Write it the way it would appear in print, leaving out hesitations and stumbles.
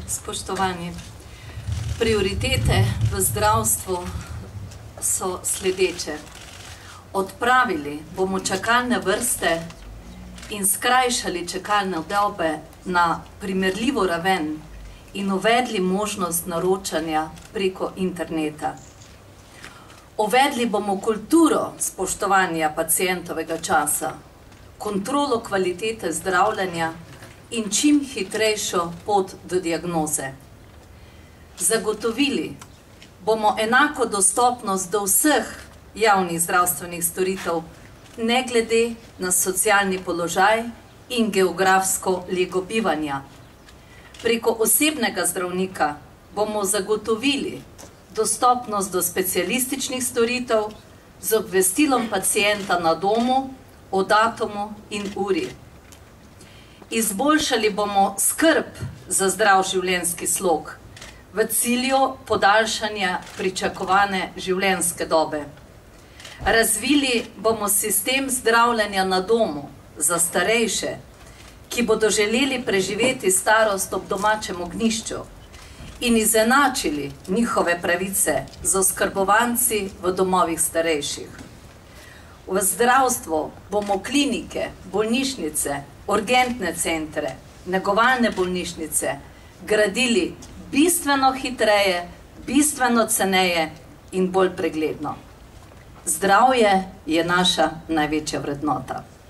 Spoštovani, prioritete v zdravstvu so sledeče. Odpravili bomo čakalne vrste in skrajšali čakalne dobe na primerljivo raven in uvedli možnost naročanja preko interneta. Uvedli bomo kulturo spoštovanja pacientovega časa, kontrolo kvalitete zdravljenja in čim hitrejšo pot do diagnoze. Zagotovili bomo enako dostopnost do vseh javnih zdravstvenih storitev, ne glede na socialni položaj in geografsko lego bivanja. Preko osebnega zdravnika bomo zagotovili dostopnost do specialističnih storitev z obvestilom pacienta na domu o datumu in uri. Izboljšali bomo skrb za zdrav življenjski slog v cilju podaljšanja pričakovane življenjske dobe. Razvili bomo sistem zdravljenja na domu za starejše, ki bodo želeli preživeti starost ob domačem ognjišču in izenačili njihove pravice z oskrbovanci v domovih starejših. V zdravstvu bomo klinike, bolnišnice, urgentne centre, negovalne bolnišnice gradili bistveno hitreje, bistveno ceneje in bolj pregledno. Zdravje je naša največja vrednota.